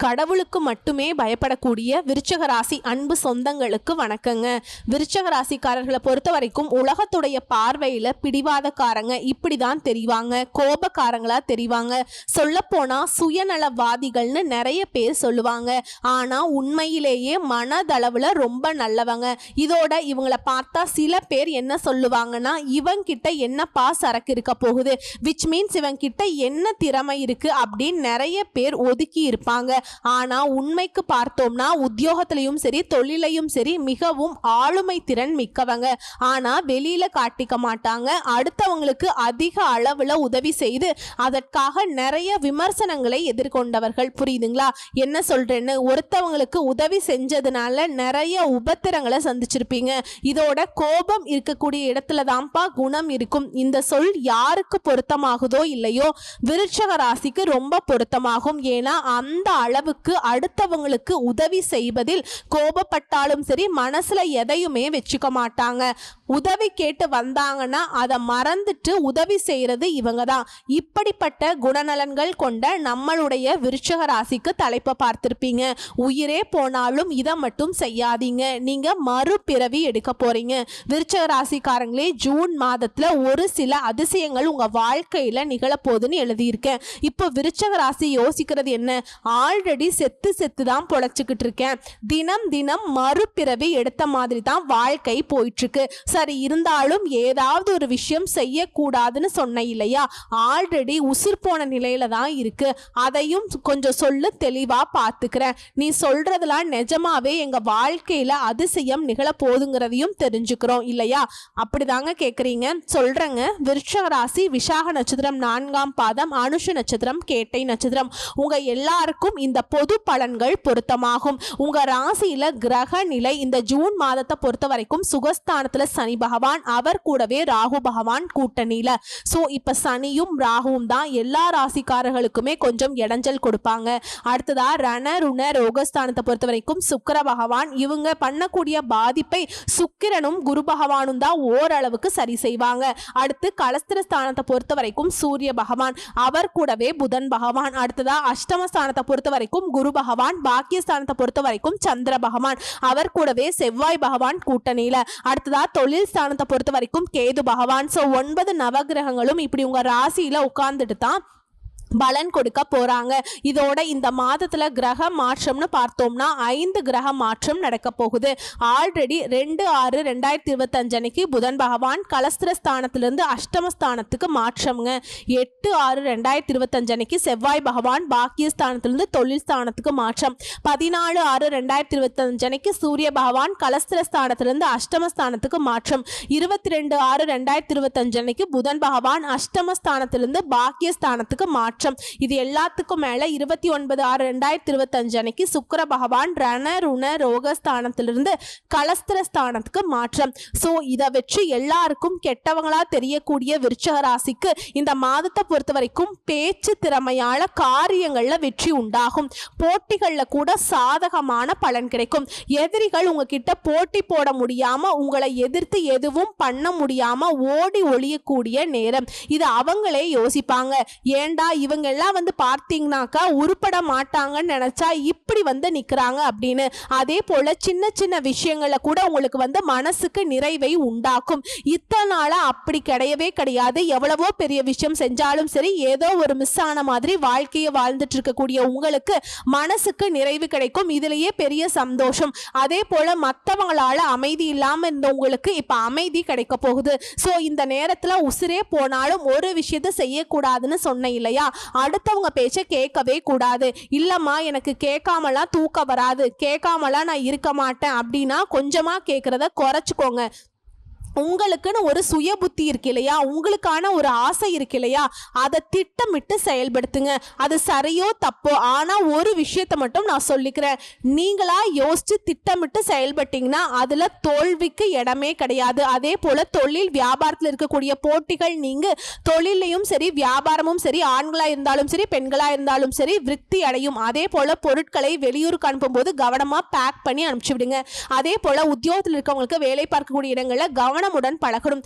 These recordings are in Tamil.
கடவுளுக்கு மட்டுமே பயப்படக்கூடிய விருச்சக ராசி அன்பு சொந்தங்களுக்கு வணக்கங்க. விருச்சக ராசிக்காரர்களை பொறுத்த வரைக்கும் உலகத்துடைய பார்வையில பிடிவாதக்காரங்க இப்படிதான் தெரிவாங்க, கோபக்காரங்களா தெரிவாங்க. சொல்ல போனா சுயநலவாதிகள்னு நிறைய பேர் சொல்லுவாங்க. ஆனா உண்மையிலேயே மனதளவுல ரொம்ப நல்லவங்க. இதோட இவங்களை பார்த்தா சில பேர் என்ன சொல்லுவாங்கன்னா, இவங்கிட்ட என்னப்பா சரக்கு இருக்க போகுது, விச் மீன்ஸ் இவங்கிட்ட என்ன திறமை இருக்கு அப்படின்னு நிறைய பேர் ஒதுக்கி இருப்பாங்க. ஆனா உண்மைக்கு பார்த்தோம்னா உத்தியோகத்திலையும் சரி தொழிலையும் சரி மிகவும் ஆளுமை திறன் மிக்கவங்க. ஆனா வெளியில காட்டிக்க மாட்டாங்க. அடுத்தவங்களுக்கு அதிக அளவுல உதவி செய்து அதற்காக நிறைய விமர்சனங்களை எதிர்கொண்டவர்கள். புரியுதுங்களா என்ன சொல்றேன்னு? ஒருத்தவங்களுக்கு உதவி செஞ்சதுனால நிறைய உபத்திரங்களை சந்திச்சிருப்பீங்க. இதோட கோபம் இருக்கக்கூடிய இடத்துல தான்ப்பா குணம் இருக்கும். இந்த சொல் யாருக்கு பொருத்தமாகுதோ இல்லையோ விருச்சக ராசிக்கு ரொம்ப பொருத்தமாகும். ஏன்னா அந்த அளவுக்கு அடுத்தவங்களுக்கு உதவி செய்வதில் கோபப்பட்டாலும் சரி மனசுல எதையுமே வச்சுக்க மாட்டாங்க. உதவி கேட்டு வந்தாங்கன்னா அதை மறந்துட்டு உதவி செய்யறது இவங்க தான். இப்படிப்பட்ட குணநலன்கள் கொண்ட நம்மளுடைய விருச்சக ராசிக்கு தலைப்பை பார்த்திருப்பீங்க. உயிரே போனாலும் இதை மட்டும் செய்யாதீங்க, நீங்க மறுபிறவி எடுக்க போறீங்க. விருச்சக ராசிக்காரங்களே, ஜூன் மாதத்துல ஒரு சில அதிசயங்கள் உங்க வாழ்க்கையில நிகழப்போகுதுன்னு எழுதியிருக்கேன். இப்போ விருச்சக ராசி யோசிக்கிறது என்ன? ஆல்ரெடி செத்து தான் பொழைச்சிக்கிட்டு இருக்கேன், தினம் தினம் மறுபிறவி எடுத்த மாதிரி தான் வாழ்க்கை போயிட்டு இருக்கு. சரி, இருந்தாலும் ஏதாவது ஒரு விஷயம் செய்யக்கூடாதுன்னு சொன்ன இல்லையா? ஆல்ரெடி உசுர் போன நிலையில தான் இருக்கு, அதையும் கொஞ்சம் சொல்லு, தெளிவா பார்த்துக்கிறேன். நீ சொல்றதெல்லாம் நிஜமாவே எங்க வாழ்க்கையில அதிசயம் நிகழ போதுங்கிறதையும் தெரிஞ்சுக்கிறோம் இல்லையா? அப்படிதாங்க கேக்குறீங்க. சொல்றேங்க. விருச்சக ராசி விசாக நட்சத்திரம் 4ஆம் பாதம், அனுஷ நட்சத்திரம், கேட்டை நட்சத்திரம். உங்க எல்லாருக்கும் இந்த பொது பலன்கள் பொருத்தமாகும். உங்க ராசியில கிரக நிலை இந்த ஜூன் மாதத்தை பொறுத்த வரைக்கும் சுகஸ்தானத்துல சனி பகவான், அவர் கூடவே ராகு பகவான் கூட்டணியில. சோ இப்ப சனியும் ராகுவும் தான் எல்லா ராசிக்காரர்களுக்குமே கொஞ்சம் இடைஞ்சல் கொடுப்பாங்க. அடுத்ததா ரண ருண ரோகஸ்தானத்தை பொறுத்த வரைக்கும் சுக்கிர பகவான், இவங்க பண்ணக்கூடிய பாதிப்பை சுக்கிரனும் குரு பகவானும் தான் ஓரளவுக்கு சரி செய்வாங்க. அடுத்து கலஸ்திர ஸ்தானத்தை பொறுத்த வரைக்கும் சூரிய பகவான், அவர் கூடவே புதன் பகவான். அடுத்ததா அஷ்டமஸ்தானத்தை பொறுத்த வரைக்கும் குரு பகவான், பாக்கியஸ்தானத்தை பொறுத்த வரைக்கும் சந்திர பகவான், அவர் கூடவே செவ்வாய் பகவான் கூட்டணியில. அடுத்ததா தொழில் ஸ்தானத்தை பொறுத்த வரைக்கும் கேது பகவான். சோ 9 நவகிரகங்களும் இப்படி உங்க ராசியில உட்கார்ந்துட்டு தான் பலன் கொடுக்க போறாங்க. இதோட இந்த மாதத்துல கிரக மாற்றம்னு பார்த்தோம்னா 5 கிரக மாற்றம் நடக்க போகுது. ஆல்ரெடி 2/6/2025 அன்னைக்கு புதன் பகவான் கலஸ்திர ஸ்தானத்திலிருந்து அஷ்டமஸ்தானத்துக்கு மாற்றம்ங்க. 8/6/2025 அன்னைக்கு செவ்வாய் பகவான் பாக்கியஸ்தானத்திலிருந்து தொழில் ஸ்தானத்துக்கு மாற்றம். 14/6/2025 அன்னைக்கு சூரிய பகவான் கலஸ்திர ஸ்தானத்திலிருந்து அஷ்டமஸ்தானத்துக்கு மாற்றம். 22/6/2025 அன்னைக்கு புதன் பகவான் அஷ்டமஸ்தானத்திலிருந்து பாக்கியஸ்தானத்துக்கு மாற்றம். இது எல்லாத்துக்கும் மேல 29/6/2025 அன்னைக்கு சுக்கிர பகவான் ரண ருண ரோகஸ்தானத்திலிருந்து கலஸ்திர ஸ்தானத்துக்கு மாற்றம். சோ இதை வச்சு எல்லாருக்கும் கெட்டவங்களா தெரியக்கூடிய விருச்சக ராசிக்கு இந்த மாதத்தை பொறுத்த வரைக்கும் பேச்சு திறமையால காரியங்கள்ல வெற்றி உண்டாகும். போட்டிகள்ல கூட சாதகமான பலன் கிடைக்கும். எதிரிகள் உங்ககிட்ட போட்டி போட முடியாம, உங்களை எதிர்த்து எதுவும் பண்ண முடியாம ஓடி ஒளியக்கூடிய நேரம் இது. அவங்களே யோசிப்பாங்க, ஏண்டா இவங்க எல்லாம் வந்து பார்த்தீங்கன்னாக்கா உருப்பட மாட்டாங்கன்னு நினைச்சா இப்படி வந்து நிக்கிறாங்க அப்படின்னு. அதே போல சின்ன சின்ன விஷயங்கள கூட உங்களுக்கு வந்து மனசுக்கு நிறைவை உண்டாக்கும். இத்தனை நாளா அப்படி கிடையவே கிடையாது. எவ்வளவோ பெரிய விஷயம் செஞ்சாலும் சரி ஏதோ ஒரு மிஸ் ஆன மாதிரி வாழ்க்கையை வாழ்ந்துட்டு இருக்கக்கூடிய உங்களுக்கு மனசுக்கு நிறைவு கிடைக்கும். இதுலயே பெரிய சந்தோஷம். அதே போல மற்றவங்களால அமைதி இல்லாம இருந்த உங்களுக்கு இப்ப அமைதி கிடைக்க போகுது. சோ இந்த நேரத்துல உசிரே போனாலும் ஒரு விஷயத்தை செய்யக்கூடாதுன்னு சொன்ன இல்லையா? அடுத்தவங்க பேச்ச கேட்கவே கூடாது. இல்லம்மா எனக்கு கேட்காமலாம் தூக்கம் வராது, கேட்காமலாம் நான் இருக்க மாட்டேன் அப்படின்னா கொஞ்சமா கேட்கறத குறைச்சுக்கோங்க. உங்களுக்குன்னு ஒரு சுய புத்தி இருக்கு இல்லையா? உங்களுக்கான ஒரு ஆசை இருக்கு இல்லையா? அதை திட்டமிட்டு செயல்படுத்துங்க. அது சரியோ தப்போ, ஆனா ஒரு விஷயத்தை மட்டும் நான் சொல்லிக்கிறேன், நீங்களா யோசிச்சு திட்டமிட்டு செயல்பட்டீங்கன்னா அதுல தோல்விக்கு இடமே கிடையாது. அதே போல தொழில் வியாபாரத்தில் இருக்கக்கூடிய போட்டிகள் நீங்க தொழிலையும் சரி வியாபாரமும் சரி, ஆண்களா இருந்தாலும் சரி பெண்களா இருந்தாலும் சரி விருத்தி அடையும். அதே போல பொருட்களை வெளியூருக்கு அனுப்பும் போது கவனமா பேக் பண்ணி அனுப்பிச்சு விடுங்க. அதே போல உத்தியோகத்தில் இருக்கவங்களுக்கு வேலை பார்க்கக்கூடிய இடங்கள்ல கவனமுடன் பழகணும்.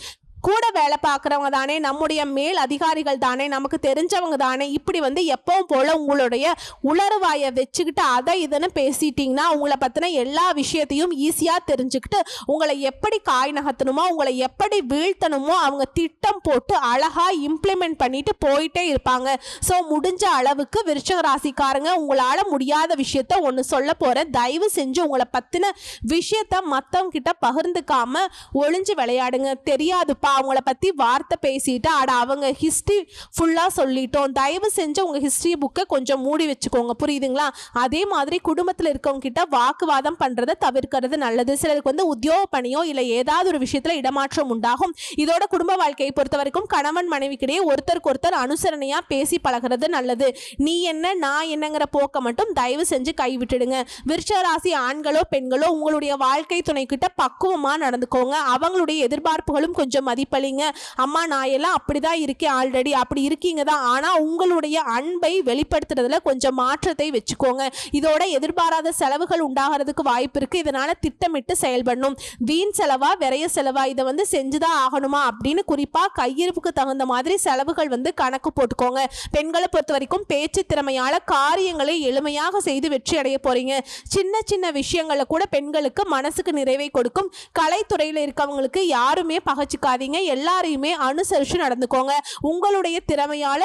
கூட வேலை பார்க்குறவங்க தானே, நம்முடைய மேல் அதிகாரிகள் தானே, நமக்கு தெரிஞ்சவங்க தானே, இப்படி வந்து எப்பவும் போல உங்களுடைய உளறுவாயை வச்சுக்கிட்டு அதை இதுன்னு பேசிட்டீங்கன்னா உங்களை பற்றின எல்லா விஷயத்தையும் ஈஸியாக தெரிஞ்சுக்கிட்டு உங்களை எப்படி காய் நகர்த்தணுமோ, உங்களை எப்படி வீழ்த்தணுமோ அவங்க திட்டம் போட்டு அழகாக இம்ப்ளிமெண்ட் பண்ணிட்டு போயிட்டே இருப்பாங்க. ஸோ முடிஞ்ச அளவுக்கு விருச்சிக ராசிக்காரங்க, உங்களால் முடியாத விஷயத்த ஒன்று சொல்ல போகிறேன். தயவு செஞ்சு உங்களை பற்றின விஷயத்த மற்றவங்க கிட்ட பகிர்ந்துக்காம ஒளிஞ்சு விளையாடுங்க. தெரியாதுப்பா அவங்கள பற்றி வார்த்தை பேசிட்டு அவங்க ஹிஸ்ட்ரி ஃபுல்லாக சொல்லிட்டோம், தயவு செஞ்சு உங்கள் ஹிஸ்ட்ரி புக்கை கொஞ்சம் மூடி வச்சுக்கோங்க, புரியுதுங்களா? அதே மாதிரி குடும்பத்தில் இருக்கவங்க கிட்ட வாக்குவாதம் பண்ணுறதை தவிர்க்கிறது நல்லது. சிலருக்கு வந்து உத்தியோக பணியோ இல்லை ஏதாவது ஒரு விஷயத்தில் இடமாற்றம் உண்டாகும். இதோட குடும்ப வாழ்க்கையை பொறுத்த வரைக்கும் கணவன் மனைவிக்கிடையே ஒருத்தருக்கு ஒருத்தர் அனுசரணையாக பேசி பழகிறது நல்லது. நீ என்ன நான் என்னங்கிற போக்க மட்டும் தயவு செஞ்சு கைவிட்டுடுங்க. விருச்சிக ராசி ஆண்களோ பெண்களோ உங்களுடைய வாழ்க்கை துணை கிட்ட பக்குவமா நடந்துக்கோங்க. அவங்களுடைய எதிர்பார்ப்புகளும் கொஞ்சம் மதிப்பளிங்க. அம்மா நான் எல்லாம் அப்படிதான் இருக்கேன், ஆல்ரெடி அப்படி இருக்கீங்க தான், ஆனா உங்களுடைய அன்பை வெளிப்படுத்துறதுல கொஞ்சம் மாற்றத்தை வச்சுக்கோங்க. இதோட எதிர்பாராத செலவுகள் உண்டாகிறதுக்கு வாய்ப்பு இருக்கு. இதனால திட்டமிட்டு செயல்படணும். வீண் செலவா விரைய செலவா இதை வந்து செஞ்சுதான் ஆகணுமா அப்படின்னு குறிப்பா கையிருப்புக்கு தகுந்த மாதிரி செலவுகள் வந்து கணக்கு போட்டுக்கோங்க. பெண்களை பொறுத்த வரைக்கும் பேச்சு திறமையால காரியங்களை எளிமையாக செய்து வெற்றி அடைய போறீங்க. சின்ன சின்ன விஷயங்களை கூட பெண்களுக்கு மனசுக்கு நிறைவை கொடுக்கும். கலைத்துறையில் இருக்கவங்களுக்கு யாருமே பகச்சிக்காதீங்க, எல்லாரையுமே அனுசரித்து நடந்துக்கோங்க. உங்களுடைய திறமையால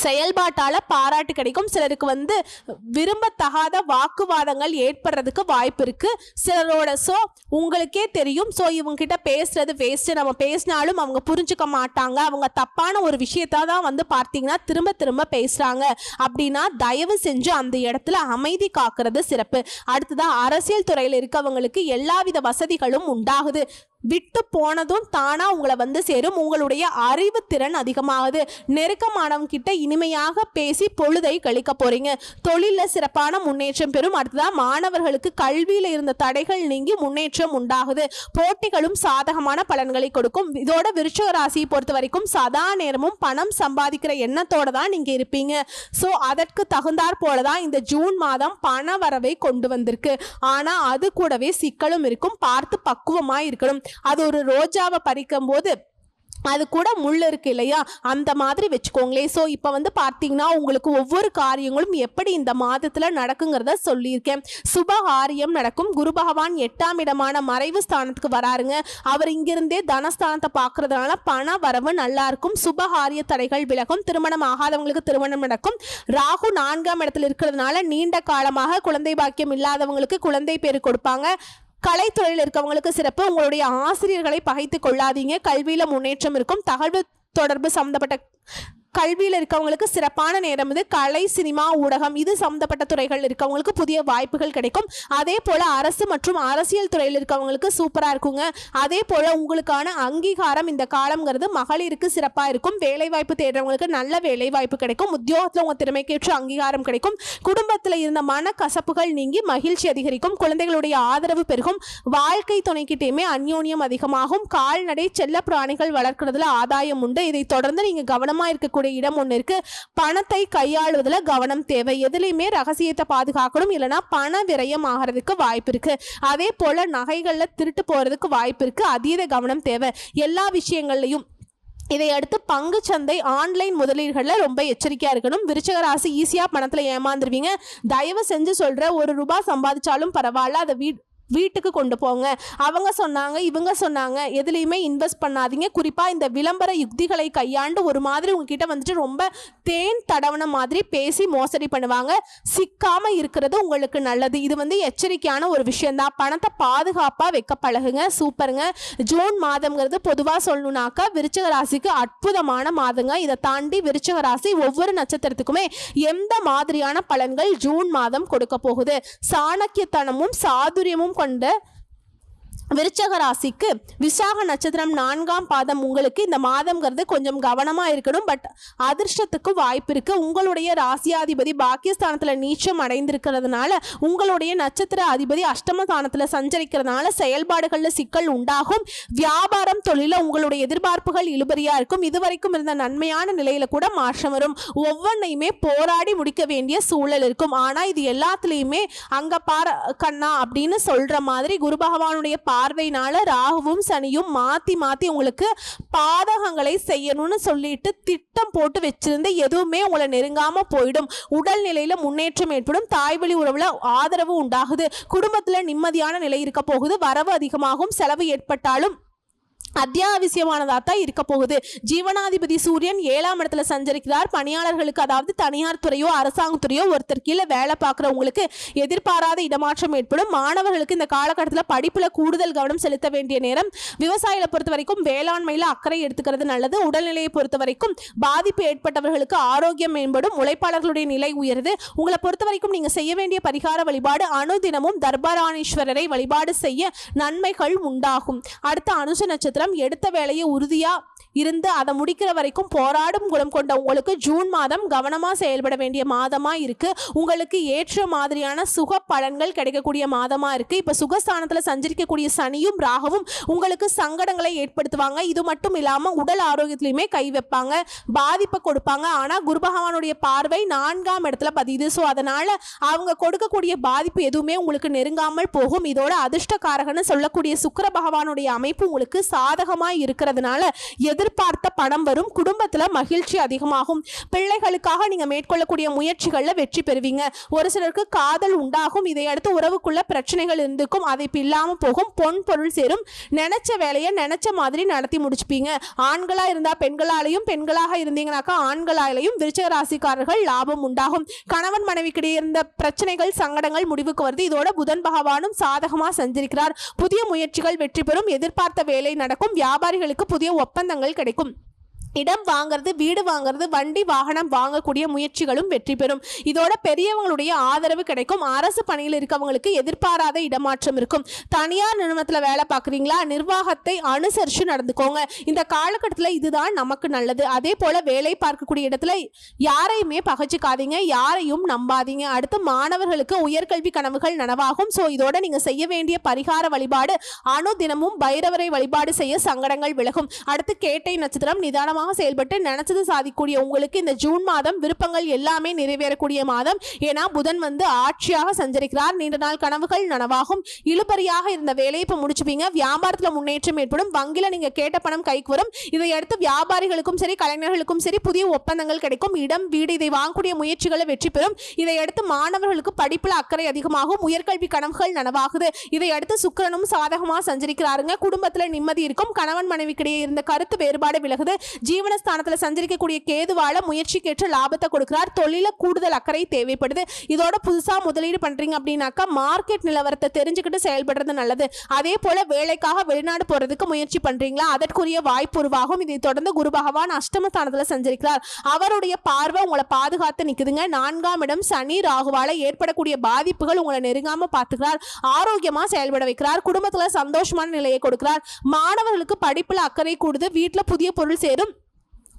செயல்பாட்டால் பாராட்டு கிடைக்கும். சிலருக்கு வந்து விரும்பத்தகாத வாக்குவாதங்கள் ஏற்படுறதுக்கு வாய்ப்பு இருக்குது சிலரோட. ஸோ உங்களுக்கே தெரியும், ஸோ இவங்ககிட்ட பேசுறது வேஸ்ட்டு, நம்ம பேசினாலும் அவங்க புரிஞ்சுக்க மாட்டாங்க, அவங்க தப்பான ஒரு விஷயத்த தான் வந்து பார்த்தீங்கன்னா திரும்ப திரும்ப பேசுகிறாங்க அப்படின்னா தயவு செஞ்சு அந்த இடத்துல அமைதி காக்கிறது சிறப்பு. அடுத்ததான் அரசியல் துறையில் இருக்கவங்களுக்கு எல்லாவித வசதிகளும் உண்டாகுது. விட்டு போனதும் தானா உங்களை வந்து சேரும். உங்களுடைய அறிவு திறன் அதிகமாகுது. நெருக்கமானவங்க கிட்ட இனிமையாக பேசி பொழுதை கழிக்க போறீங்க. தொழிலில் சிறப்பான முன்னேற்றம் பெறும். அடுத்ததான் மாணவர்களுக்கு கல்வியில் இருந்த தடைகள் நீங்கி முன்னேற்றம் உண்டாகுது. போட்டிகளும் சாதகமான பலன்களை கொடுக்கும். இதோட விருச்சிக ராசியை பொறுத்த வரைக்கும் சதா நேரமும் பணம் சம்பாதிக்கிற எண்ணத்தோட தான் நீங்க இருப்பீங்க. ஸோ அதற்கு தகுந்தாற் போலதான் இந்த ஜூன் மாதம் பண வரவை கொண்டு வந்திருக்கு. ஆனா அது கூடவே சிக்கலும் இருக்கும். பார்த்து பக்குவமா இருக்கணும். அது ஒரு ரோஜாவை பறிக்கும் போது அது கூட முள் இருக்கு இல்லையா, அந்த மாதிரி வச்சுக்கோங்களே. ஸோ இப்போ வந்து பார்த்தீங்கன்னா உங்களுக்கு ஒவ்வொரு காரியங்களும் எப்படி இந்த மாதத்தில் நடக்குங்கிறத சொல்லியிருக்கேன். சுபகாரியம் நடக்கும். குரு பகவான் 8ஆம் இடமான மறைவு ஸ்தானத்துக்கு வராருங்க. அவர் இங்கிருந்தே தனஸ்தானத்தை பார்க்கறதுனால பண வரவு நல்லா இருக்கும். சுபகாரிய தடைகள் விலகும். திருமணம் ஆகாதவங்களுக்கு திருமணம் நடக்கும். ராகு 4ஆம் இடத்துல இருக்கிறதுனால நீண்ட காலமாக குழந்தை பாக்கியம் இல்லாதவங்களுக்கு குழந்தை பேரு கொடுப்பாங்க. கலைத்துறையில் இருக்கவங்களுக்கு சிறப்பு. உங்களுடைய ஆசிரியர்களை பகைத்து கொள்ளாதீங்க. கல்வியில முன்னேற்றம் இருக்கும். தகவல் தொடர்பு சம்பந்தப்பட்ட கல்வியில் இருக்கவங்களுக்கு சிறப்பான நேரம் இது. கலை சினிமா ஊடகம் இது சம்பந்தப்பட்ட துறைகள் இருக்கவங்களுக்கு புதிய வாய்ப்புகள் கிடைக்கும். அதே போல் அரசு மற்றும் அரசியல் துறையில் இருக்கவங்களுக்கு சூப்பராக இருக்குங்க. அதே போல் உங்களுக்கான அங்கீகாரம் இந்த காலம்ங்கிறது மகளிருக்கு சிறப்பாக இருக்கும். வேலைவாய்ப்பு தேடுறவங்களுக்கு நல்ல வேலைவாய்ப்பு கிடைக்கும். உத்தியோகத்தில் உங்கள் திறமைக்கேற்ற அங்கீகாரம் கிடைக்கும். குடும்பத்தில் இருந்த மன கசப்புகள் நீங்கி மகிழ்ச்சி அதிகரிக்கும். குழந்தைகளுடைய ஆதரவு பெருகும். வாழ்க்கை துணைக்கிட்டேயுமே அந்யோன்யம் அதிகமாகும். கால்நடை செல்ல பிராணிகள் வளர்க்கறதுல ஆதாயம் உண்டு. இதை தொடர்ந்து நீங்கள் கவனமாக இருக்க இடம் ஒன்று இருக்கு. பணத்தை கையாளுவதில் கவனம் தேவை. எதுலையுமே ரகசியத்தை பாதுகாக்கணும், இல்லைன்னா பண விரயம் ஆகிறதுக்கு வாய்ப்பு இருக்கு. அதே போல நகைகள்ல திருட்டு போறதுக்கு வாய்ப்பு இருக்கு. அதீத கவனம் தேவை எல்லா விஷயங்கள்லையும். இதையடுத்து பங்கு சந்தை ஆன்லைன் முதலீடுகளில் ரொம்ப எச்சரிக்கையாக இருக்கணும். விருச்சிக ராசி ஈஸியாக பணத்தில் ஏமாந்துருவீங்க. தயவு செஞ்சு சொல்கிற ₹1 சம்பாதிச்சாலும் பரவாயில்ல, அதை வீட்டுக்கு கொண்டு போங்க. அவங்க சொன்னாங்க இவங்க சொன்னாங்க எதுலையுமே இன்வெஸ்ட் பண்ணாதீங்க. குறிப்பாக இந்த விளம்பர யுக்திகளை கையாண்டு ஒரு மாதிரி உங்ககிட்ட வந்துட்டு ரொம்ப தேன் தடவன மாதிரி பேசி மோசடி பண்ணுவாங்க. சிக்காமல் இருக்கிறது உங்களுக்கு நல்லது. இது வந்து எச்சரிக்கையான ஒரு விஷயந்தான். பணத்தை பாதுகாப்பாக வைக்க பழகுங்க. சூப்பருங்க. ஜூன் மாதம்ங்கிறது பொதுவாக சொல்லணும்னாக்கா விருச்சிக ராசிக்கு அற்புதமான மாதங்க. இதை தாண்டி விருச்சிக ராசி ஒவ்வொரு நட்சத்திரத்துக்குமே எந்த மாதிரியான பலன்கள் ஜூன் மாதம் கொடுக்க போகுது. சாணக்கியத்தனமும் சாதுரியமும் கொண்ட விருச்சிக ராசிக்கு விசாக நட்சத்திரம் 4ஆம் பாதம் உங்களுக்கு இந்த மாதம்ங்கிறது கொஞ்சம் கவனமா இருக்கணும். பட் அதிர்ஷ்டத்துக்கு வாய்ப்பு இருக்கு. உங்களுடைய ராசியாதிபதி பாக்கியஸ்தானத்துல நீச்சம் அடைந்திருக்கிறதுனால உங்களுடைய நட்சத்திர அதிபதி அஷ்டமஸ்தானத்துல சஞ்சரிக்கிறதுனால செயல்பாடுகள்ல சிக்கல் உண்டாகும். வியாபாரம் தொழில உங்களுடைய எதிர்பார்ப்புகள் இழுபறியா இருக்கும். இதுவரைக்கும் இருந்த நன்மையான நிலையில கூட மாற்றம் வரும். ஒவ்வொன்றையுமே போராடி முடிக்க வேண்டிய சூழல் இருக்கும். ஆனா இது எல்லாத்துலயுமே அங்க பார கண்ணா அப்படின்னு சொல்ற மாதிரி குரு பகவானுடைய பார்வையினால ராகுவும் சனியும் மாத்தி மாத்தி உங்களுக்கு பாதகங்களை செய்யணும்னு சொல்லிட்டு திட்டம் போட்டு வச்சிருந்து எதுவுமே உங்களை நெருங்காம போயிடும். உடல்நிலையில முன்னேற்றம் ஏற்படும். தாய்வழி உறவுல ஆதரவு உண்டாகுது. குடும்பத்துல நிம்மதியான நிலை இருக்க போகுது. வரவு அதிகமாகும். செலவு ஏற்பட்டாலும் அத்தியாவசியமானதா தான் இருக்க போகுது. ஜீவனாதிபதி சூரியன் 7ஆம் இடத்துல சஞ்சரிக்கிறார். பணியாளர்களுக்கு, அதாவது தனியார் துறையோ அரசாங்கத்துறையோ ஒருத்தர் கீழே வேலை பார்க்குறவங்களுக்கு எதிர்பாராத இடமாற்றம் ஏற்படும். மாணவர்களுக்கு இந்த காலகட்டத்தில் படிப்புல கூடுதல் கவனம் செலுத்த வேண்டிய நேரம். விவசாயிகளை பொறுத்த வரைக்கும் வேளாண்மையில அக்கறை எடுத்துக்கிறது நல்லது. உடல்நிலையை பொறுத்த வரைக்கும் பாதிப்பு ஏற்பட்டவர்களுக்கு ஆரோக்கியம் மேம்படும். உழைப்பாளர்களுடைய நிலை உயருது. உங்களை பொறுத்த வரைக்கும் நீங்க செய்ய வேண்டிய பரிகார வழிபாடு அனுதினமும் தர்பாராணீஸ்வரரை வழிபாடு செய்ய நன்மைகள் உண்டாகும். அடுத்த அனுச நட்சத்திரம். எடுத்த வேலையை உறுதியா இருந்து அதை முடிக்கிற வரைக்கும் போராடும் குணம் கொண்ட உங்களுக்கு ஜூன் மாதம் கவனமா செயல்பட வேண்டிய மாதமா இருக்கு. உங்களுக்கு ஏற்ற மாதிரியான சுக பலன்கள் கிடைக்கக்கூடிய மாதமா இருக்கு. இப்ப சுகஸ்தானத்துல சஞ்சரிக்கக்கூடிய சனியும் ராகவும் உங்களுக்கு சங்கடங்களை ஏற்படுத்துவாங்க. இது மட்டும் இல்லாம உடல் ஆரோக்கியத்திலுமே கை வைப்பாங்க, பாதிப்பை கொடுப்பாங்க. ஆனா குரு பகவானுடைய பார்வை 4ஆம் இடத்துல பதியுது. ஸோ அதனால அவங்க கொடுக்கக்கூடிய பாதிப்பு எதுவுமே உங்களுக்கு நெருங்காமல் போகும். இதோட அதிர்ஷ்டக்காரகன்னு சொல்லக்கூடிய சுக்கிர பகவானுடைய அமைப்பு உங்களுக்கு சாதகமாய் இருக்கிறதுனால எதிர்பார்த்த பணம் வரும். குடும்பத்துல மகிழ்ச்சி அதிகமாகும். பிள்ளைகளுக்காக நீங்க மேற்கொள்ளக்கூடிய முயற்சிகள்ல வெற்றி பெறுவீங்க. ஒரு சிலருக்கு காதல் உண்டாகும். இதையடுத்து உறவுக்குள்ள பிரச்சனைகள் இருந்துக்கும். அதை இல்லாம போகும். பொன் பொருள் சேரும். நினைச்ச வேலையை நினைச்ச மாதிரி நடத்தி முடிச்சுப்பீங்க. ஆண்களா இருந்தா பெண்களாலையும், பெண்களாக இருந்தீங்கன்னாக்கா ஆண்களாலையும் விருச்சிக ராசிக்காரர்கள் லாபம் உண்டாகும். கணவன் மனைவிக்கிடையே இருந்த பிரச்சனைகள், சங்கடங்கள் முடிவுக்கு வருது. இதோட புதன் பகவானும் சாதகமா சஞ்சரிக்கிறார். புதிய முயற்சிகள் வெற்றி பெறும். எதிர்பார்த்த வேலை நடக்கும். வியாபாரிகளுக்கு புதிய ஒப்பந்தங்கள் கிடைக்கும். இடம் வாங்கிறது, வீடு வாங்கிறது, வண்டி வாகனம் வாங்கக்கூடிய முயற்சிகளும் வெற்றி பெறும். இதோட பெரியவங்களுடைய ஆதரவு கிடைக்கும். அரசு பணியில் இருக்கவங்களுக்கு எதிர்பாராத இடமாற்றம் இருக்கும். தனியார் நிறுவனத்தில் வேலை பார்க்குறீங்களா, நிர்வாகத்தை அனுசரித்து நடந்துக்கோங்க. இந்த காலகட்டத்தில் இதுதான் நமக்கு நல்லது. அதே போல வேலை பார்க்கக்கூடிய இடத்துல யாரையுமே பகைச்சிக்காதீங்க, யாரையும் நம்பாதீங்க. அடுத்து மாணவர்களுக்கு உயர்கல்வி கனவுகள் நனவாகும். ஸோ இதோட நீங்கள் செய்ய வேண்டிய பரிகார வழிபாடு அனுதினமும் பைரவரை வழிபாடு செய்ய சங்கடங்கள் விலகும். அடுத்து கேட்டை நட்சத்திரம். நிதானமாக செயல்பட்டு நினைச்சது சாதிக்கூடிய உங்களுக்கு இந்த ஜூன் மாதம் விருப்பங்கள் எல்லாமே நிறைவேறக்கூடிய மாதம். ஏன்னா புதன் ஆட்சியாக சஞ்சரிக்கிறார். நீண்ட நாள் கனவுகள் நனவாகும். இழுபறியாக இருந்த வேலையை இப்ப முடிச்சுப்பீங்க. வியாபாரத்துல முன்னேற்றம் ஏற்படும். வங்கில நீங்க கேட்ட பணம் கைக்கு வரும். இதையடுத்து வியாபாரிகளுக்கும் சரி, கலைஞர்களுக்கும் சரி புதிய ஒப்பந்தங்கள் கிடைக்கும். இடம், வீடு இதை வாங்கக்கூடிய முயற்சிகளை வெற்றி பெறும். இதையடுத்து மாணவர்களுக்கு படிப்புல அக்கறை அதிகமாகும். உயர்கல்வி கனவுகள் நனவாகுது. இதையடுத்து சுக்கிரனும் சாதகமா சஞ்சரிக்கிறாருங்க. குடும்பத்துல நிம்மதி இருக்கும். கணவன் மனைவிக்கிடையே இருந்த கருத்து வேறுபாடு விலகுது. ஜீவனஸ்தானத்துல சஞ்சரிக்கக்கூடிய கேதுவால முயற்சிக்கேற்ற லாபத்தை கொடுக்கிறார். தொழில கூடுதல் அக்கறை தேவைப்படுது. இதோட புதுசா முதலீடு பண்றீங்க அப்படின்னாக்கா மார்க்கெட் நிலவரத்தை தெரிஞ்சுக்கிட்டு செயல்படுறது நல்லது. அதே போல வேலைக்காக வெளிநாடு போறதுக்கு முயற்சி பண்றீங்களா, அதற்குரிய வாய்ப்பு உருவாகும். இதை தொடர்ந்து குரு பகவான் அஷ்டமஸ்தானத்துல சஞ்சரிக்கிறார். அவருடைய பார்வை உங்களை பாதுகாத்து நிக்குதுங்க. 4ஆம் இடம் சனி ராகுவால ஏற்படக்கூடிய பாதிப்புகள் உங்களை நெருங்காம பார்த்துக்கிறார். ஆரோக்கியமா செயல்பட வைக்கிறார். குடும்பத்துல சந்தோஷமான நிலையை கொடுக்கிறார். மாணவர்களுக்கு படிப்புல அக்கறை கூடுது. வீட்டுல புதிய பொருள் சேரும்.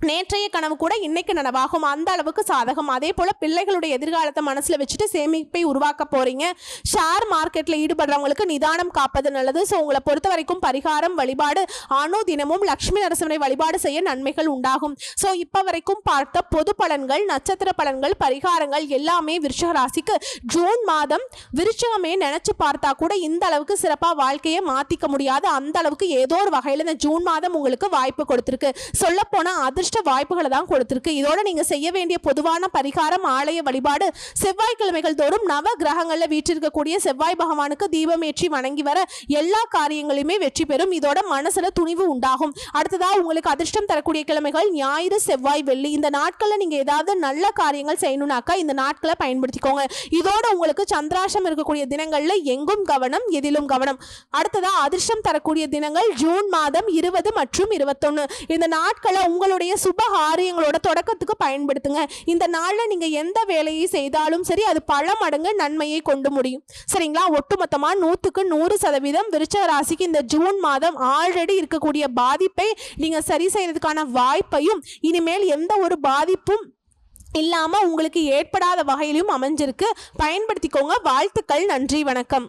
நேற்றைய கனவு கூட இன்னைக்கு நனவாகும். அந்த அளவுக்கு சாதகம். அதே போல பிள்ளைகளுடைய எதிர்காலத்தை மனசுல வச்சுட்டு சேமிப்பை உருவாக்க போறீங்க. ஷேர் மார்க்கெட்ல ஈடுபடுறவங்களுக்கு நிதானம் காப்பது நல்லது. ஸோ உங்களை பொறுத்த வரைக்கும் பரிகாரம் வழிபாடு அனுதினமும் லட்சுமி நரசிம்மரை வழிபாடு செய்ய நன்மைகள் உண்டாகும். ஸோ இப்ப வரைக்கும் பார்த்த பொது பலன்கள், நட்சத்திர பலன்கள், பரிகாரங்கள் எல்லாமே விருச்சிக ராசிக்கு ஜூன் மாதம் விருச்சிகமே நினைச்சு பார்த்தா கூட இந்த அளவுக்கு சிறப்பா வாழ்க்கையை மாத்திக்க முடியாது. அந்த அளவுக்கு ஏதோ ஒரு வகையில இந்த ஜூன் மாதம் உங்களுக்கு வாய்ப்பு கொடுத்திருக்கு. சொல்ல போனா அதிர்ஷ்ட வாய்ப்புகளை தான் கொடுத்திருக்கு. இதோட நீங்க செய்ய வேண்டிய பொதுவான பரிகாரம் ஆலய வழிபாடு. செவ்வாய்க்கிழமைகள் தோறும் நவ கிரகங்கள்ல வீற்றிருக்கக்கூடிய செவ்வாய் பகவானுக்கு தீபம் ஏற்றி வணங்கி வர எல்லா காரியங்களுமே வெற்றி பெறும். இதோட மனசுல துணிவு உண்டாகும். அடுத்ததா உங்களுக்கு அதிர்ஷ்டம் தரக்கூடிய கிழமைகள் ஞாயிறு, செவ்வாய், வெள்ளி. இந்த நாட்கள்ல நீங்க ஏதாவது நல்ல காரியங்கள் செய்யணும்னாக்கா இந்த நாட்களை பயன்படுத்திக்கோங்க. இதோட உங்களுக்கு சந்திராஷ்டம் இருக்கக்கூடிய தினங்கள்ல எங்கும் கவனம், எதிலும் கவனம். அடுத்ததா அதிர்ஷ்டம் தரக்கூடிய தினங்கள் ஜூன் மாதம் 20 மற்றும் 21. இந்த நாட்களை உங்களுடைய சுப காரியங்களோட தொடக்கத்துக்கு பயன்படுத்துங்க. இந்த நாள்ல நீங்க எந்த வேலையை செய்தாலும் சரி அது பல மடங்கு நன்மையை கொண்டு முடியும். சரிங்களா? ஒட்டுமொத்தமா 100க்கு 100% விருச்சிக ராசிக்கு இந்த ஜூன் மாதம் ஆல்ரெடி இருக்கக்கூடிய பாதிப்பை நீங்க சரி செய்யறதுக்கான வாய்ப்பையும் இனிமேல் எந்த ஒரு பாதிப்பும் இல்லாம உங்களுக்கு ஏற்படாத வகையிலும் அமைஞ்சிருக்கு. பயன்படுத்திக்கோங்க. வாழ்த்துக்கள். நன்றி, வணக்கம்.